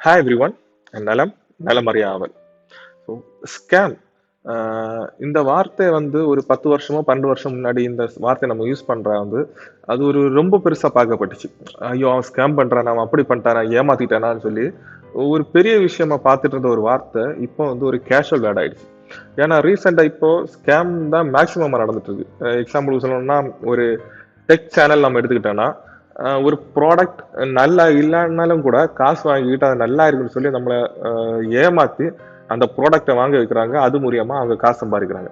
Hi every one. நலம் நலமறியாவல். So scam, இந்த வார்த்தை வந்து ஒரு 10 வருஷமோ 12 வருஷம் முன்னாடி இந்த வார்த்தை நம்ம யூஸ் பண்ற வந்து அது ஒரு ரொம்ப பெருசா பார்க்கப்பட்டுச்சு. ஐயோ, அவன் ஸ்கேம் பண்றான், அவன் அப்படி பண்ணிட்டானா, ஏமாத்திட்டானான்னு சொல்லி ஒரு பெரிய விஷயமா பார்த்துட்டு இருந்த ஒரு வார்த்தை இப்போ வந்து ஒரு கேஷுவல் வேர்ட் ஆயிடுச்சு. ஏன்னா ரீசெண்டா இப்போ ஸ்கேம் தான் மேக்சிமமா நடந்துட்டு இருக்கு. எக்ஸாம்பிள் சொல்லணும்னா, ஒரு டெக் சேனல் நம்ம எடுத்துக்கிட்டோம்னா, ஒரு ப்ராடக்ட் நல்லா இல்லைன்னாலும் கூட காசு வாங்கிக்கிட்டு அது நல்லா இருக்குன்னு சொல்லி நம்மளை ஏமாத்தி அந்த ப்ராடக்டை வாங்க வைக்கிறாங்க. அது மூலியமா அவங்க காசு சம்பாதிக்கிறாங்க.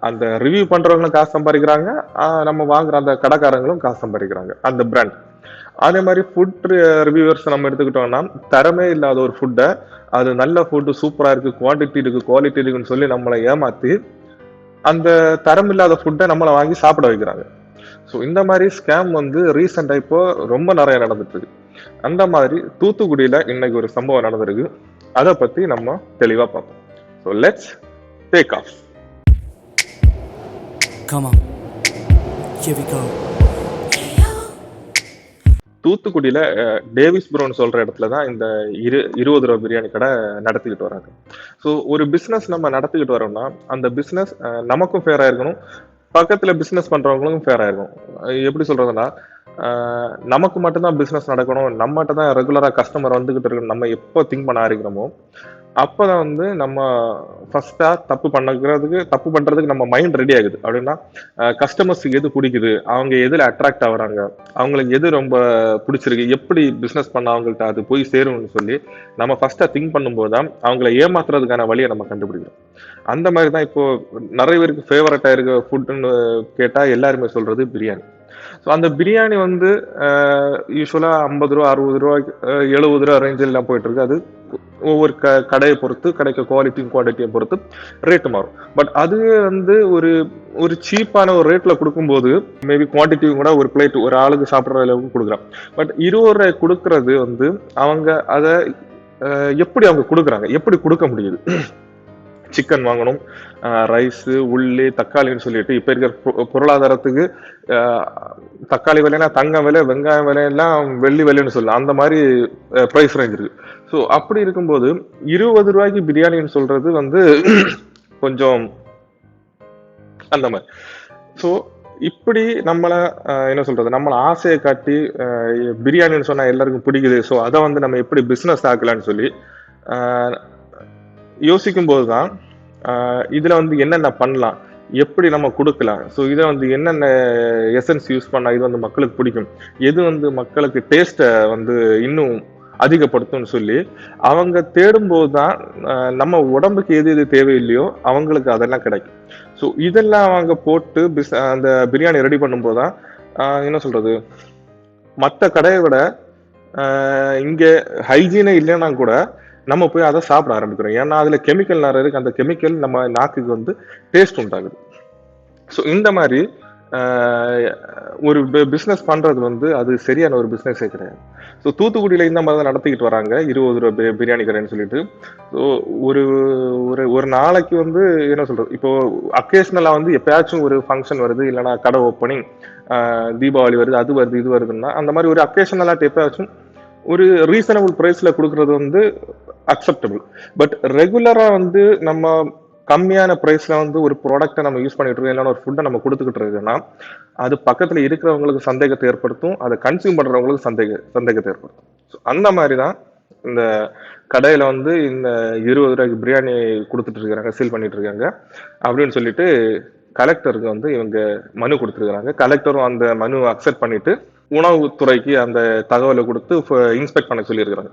அந்த ரிவ்யூ பண்றவங்களும் காசு சம்பாதிக்கிறாங்க. நம்ம வாங்குற அந்த கடைக்காரங்களும் காசு சம்பாதிக்கிறாங்க, அந்த பிராண்ட். அதே மாதிரி ஃபுட் ரிவ்யூவர்ஸ் நம்ம எடுத்துக்கிட்டோம்னா, தரமே இல்லாத ஒரு ஃபுட்டை அது நல்ல ஃபுட்டு, சூப்பரா இருக்கு, குவான்டிட்டி இருக்கு, குவாலிட்டி இருக்குன்னு சொல்லி நம்மளை ஏமாத்தி அந்த தரம் இல்லாத ஃபுட்டை நம்மளை வாங்கி சாப்பிட வைக்கிறாங்க. ஸோ இந்த மாதிரி ஸ்கேம் வந்து ரீசெண்டா இப்போ ரொம்ப நிறைய நடந்துட்டு இருக்கு. அந்த மாதிரி தூத்துக்குடியில இன்னைக்கு ஒரு சம்பவம் நடந்திருக்கு. அதை பத்தி நம்ம தெளிவா பார்ப்போம். So let's take off. Come on, here we go. தூத்துக்குடியில டேவிஸ் ப்ரோன்னு சொல்ற இடத்துல தான் இந்த 20 ரூபா பிரியாணி கடை நடத்திக்கிட்டு வராங்க. ஸோ ஒரு பிசினஸ் நம்ம நடத்திக்கிட்டு வரோம்னா அந்த பிசினஸ் நமக்கும் ஃபேரா இருக்கணும், பக்கத்துல பிசினஸ் பண்றவங்களுக்கும் ஃபேரா இருக்கணும். எப்படி சொல்றதுன்னா, நமக்கு மட்டும்தான் பிசினஸ் நடக்கணும், நம்மகிட்ட தான் ரெகுலரா கஸ்டமர் வந்துகிட்டு இருக்கணும், நம்ம எப்போ திங்க் பண்ண ஆரம்பிக்கிறோமோ அப்பதான் வந்து நம்ம ஃபர்ஸ்டா தப்பு பண்றதுக்கு நம்ம மைண்ட் ரெடி ஆகுது. அப்படின்னா கஸ்டமர்ஸுக்கு எது பிடிக்குது, அவங்க எதுல அட்ராக்ட் ஆகுறாங்க, அவங்களுக்கு எது ரொம்ப பிடிச்சிருக்கு, எப்படி பிசினஸ் பண்ண அவங்கள்ட்ட அது போய் சேரும்னு சொல்லி நம்ம ஃபர்ஸ்டா திங்க் பண்ணும்போது தான் அவங்கள ஏமாத்துறதுக்கான வழியை நம்ம கண்டுபிடிக்கிறோம். அந்த மாதிரி தான் இப்போ நிறைய பேருக்கு ஃபேவரட்டா இருக்க ஃபுட்டுன்னு கேட்டா எல்லாருமே சொல்றது பிரியாணி. ஸோ அந்த பிரியாணி வந்து யூஸ்வலா 50 ரூபா, 60 ரூபா, 70 ரூபா ரேஞ்சில் எல்லாம் போயிட்டு இருக்கு. அது ஒவ்வொரு கடையை பொறுத்து, கிடைக்க குவாலிட்டியும் குவான்டிட்டியை பொறுத்து ரேட்டு மாறும். பட் அது வந்து ஒரு ஒரு சீப்பான ஒரு ரேட்ல கொடுக்கும்போது மேபி குவான்டிட்டியும் கூட ஒரு பிளேட் ஒரு ஆளுக்கு சாப்பிட்ற அளவுக்கு கொடுக்குறான். பட் 20 ரூபாய் கொடுக்கறது வந்து அவங்க அதை எப்படி அவங்க கொடுக்குறாங்க, எப்படி கொடுக்க முடியுது? சிக்கன் வாங்கணும், ரைஸு, உள்ளி, தக்காளின்னு சொல்லிட்டு இப்போ இருக்கிற பொருளாதாரத்துக்கு தக்காளி விலைன்னா தங்கம் விலை, வெங்காயம் விலையெல்லாம் வெள்ளி விலைன்னு சொல்லலாம். அந்த மாதிரி ப்ரைஸ் ரேஞ்ச் இருக்கு. ஸோ அப்படி இருக்கும்போது 20 ரூபாய்க்கு பிரியாணின்னு சொல்றது வந்து கொஞ்சம் அந்த மாதிரி. ஸோ இப்படி நம்மளை என்ன சொல்றது, நம்மளை ஆசையை காட்டி பிரியாணின்னு சொன்னா எல்லாருக்கும் பிடிக்குது, ஸோ அதை வந்து நம்ம எப்படி பிஸ்னஸ் ஆக்கலான்னு சொல்லி யோசிக்கும் போதுதான் இதுல வந்து என்னென்ன பண்ணலாம், எப்படி நம்ம கொடுக்கலாம், ஸோ இதை வந்து என்னென்ன எசன்ஸ் யூஸ் பண்ணா இது வந்து மக்களுக்கு பிடிக்கும், எது வந்து மக்களுக்கு டேஸ்ட்டை வந்து இன்னும் அதிகப்படுத்தும்னு சொல்லி அவங்க தேடும்போது தான் நம்ம உடம்புக்கு எது எது தேவையில்லையோ அவங்களுக்கு அதெல்லாம் கிடைக்கும். ஸோ இதெல்லாம் அவங்க போட்டு அந்த பிரியாணி ரெடி பண்ணும்போது தான் என்ன சொல்றது, மற்ற கடையை விட இங்க ஹைஜீனே இல்லைன்னா கூட நம்ம போய் அதை சாப்பிட ஆரம்பிக்கிறோம். ஏன்னா அதுல கெமிக்கல் நிறைய இருக்கு. அந்த கெமிக்கல் நம்ம நாக்குக்கு வந்து டேஸ்ட் உண்டாகுது. ஸோ இந்த மாதிரி ஒரு பிஸ்னஸ் பண்றது வந்து அது சரியான ஒரு பிஸ்னஸே கிடையாது. ஸோ தூத்துக்குடியில இந்த மாதிரி தான் நடத்திக்கிட்டு வராங்க, 20 ரூபா பிரியாணி கடைன்னு சொல்லிட்டு. ஸோ ஒரு ஒரு ஒரு நாளைக்கு வந்து என்ன சொல்றது, இப்போ அக்கேஷனலா வந்து எப்பயாச்சும் ஒரு ஃபங்க்ஷன் வருது, இல்லைன்னா கடை ஓப்பனிங், தீபாவளி வருது, அது வருது, இது வருதுன்னா அந்த மாதிரி ஒரு அக்கேஷனலாட்டு எப்பயாச்சும் ஒரு ரீசனபிள் பிரைஸ்ல கொடுக்கறது வந்து அக்செப்டபிள். பட் ரெகுலரா வந்து நம்ம கம்மியான பிரைஸ்ல வந்து ஒரு ப்ராடக்ட்டை நம்ம யூஸ் பண்ணிட்டு இருக்கோம், இல்லைன்னா ஒரு ஃபுட்டை நம்ம கொடுத்துக்கிட்டு இருக்கோம்னா அது பக்கத்துல இருக்கிறவங்களுக்கு சந்தேகத்தை ஏற்படுத்தும், அதை கன்சியூம் பண்றவங்களுக்கு சந்தேகத்தை ஏற்படுத்தும். ஸோ அந்த மாதிரி தான் இந்த கடையில வந்து இந்த 20 ரூபாய்க்கு பிரியாணி கொடுத்துட்டு இருக்காங்க, சேல் பண்ணிட்டு இருக்காங்க அப்படின்னு சொல்லிட்டு கலெக்டருக்கு வந்து இவங்க மனு கொடுத்துருக்காங்க. கலெக்டரும் அந்த மனு அக்செப்ட் பண்ணிட்டு உணவுத்துறைக்கு அந்த தகவலை கொடுத்து இன்ஸ்பெக்ட் பண்ண சொல்லியிருக்கிறாங்க.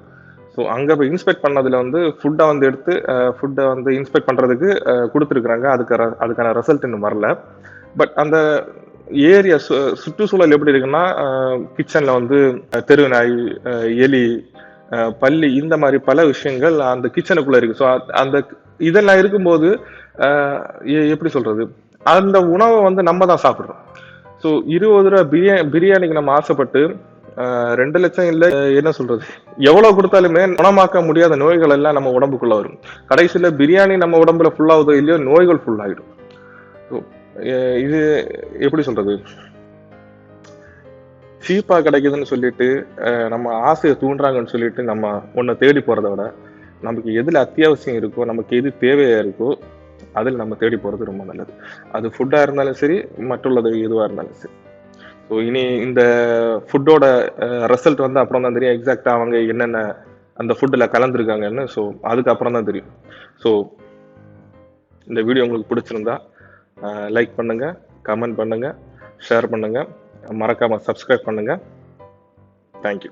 ஸோ அங்கே போய் இன்ஸ்பெக்ட் பண்ணதுல வந்து ஃபுட்டை வந்து எடுத்து ஃபுட்டை வந்து இன்ஸ்பெக்ட் பண்ணுறதுக்கு கொடுத்துருக்குறாங்க. அதுக்கான ரிசல்ட் இன்னும் வரல. பட் அந்த ஏரியா சுற்றுச்சூழல் எப்படி இருக்குன்னா, கிச்சனில் வந்து தெரு நாய், எலி, பல்லி, இந்த மாதிரி பல விஷயங்கள் அந்த கிச்சனுக்குள்ளே இருக்கு. ஸோ அந்த இதெல்லாம் இருக்கும்போது எப்படி சொல்றது, அந்த உணவை வந்து நம்ம தான் சாப்பிட்றோம். ஸோ 20 ரூபா பிரியாணிக்கு நம்ம ஆசைப்பட்டு 2 லட்சம் இல்லை, என்ன சொல்றது, எவ்வளவு கொடுத்தாலுமே குணமாக்க முடியாத நோய்கள் எல்லாம் நம்ம உடம்புக்குள்ள வரும். கடைசியில பிரியாணி நம்ம உடம்புல ஃபுல்லாகுதோ இல்லையோ நோய்கள் ஃபுல்லாகிடும். இது எப்படி சொல்றது, சீப்பாக கிடைக்குதுன்னு சொல்லிட்டு நம்ம ஆசையை தூண்டுறாங்கன்னு சொல்லிட்டு நம்ம ஒன்றை தேடி போகிறத விட நமக்கு எதில் அத்தியாவசியம் இருக்கோ, நமக்கு எது தேவையாக இருக்கோ அதில் நம்ம தேடி போகிறது ரொம்ப நல்லது. அது ஃபுட்டாக இருந்தாலும் சரி, மற்றுள்ளது எதுவாக இருந்தாலும் சரி. ஸோ இனி இந்த ஃபுட்டோட ரிசல்ட் வந்து அப்புறம் தான் தெரியும், எக்ஸாக்டாக அவங்க என்னென்ன அந்த ஃபுட்டில் கலந்துருக்காங்கன்னு. ஸோ அதுக்கப்புறம் தான் தெரியும். ஸோ இந்த வீடியோ உங்களுக்கு பிடிச்சிருந்தா லைக் பண்ணுங்கள், கமெண்ட் பண்ணுங்கள், ஷேர் பண்ணுங்கள், மறக்காமல் சப்ஸ்கிரைப் பண்ணுங்கள். தேங்க்யூ.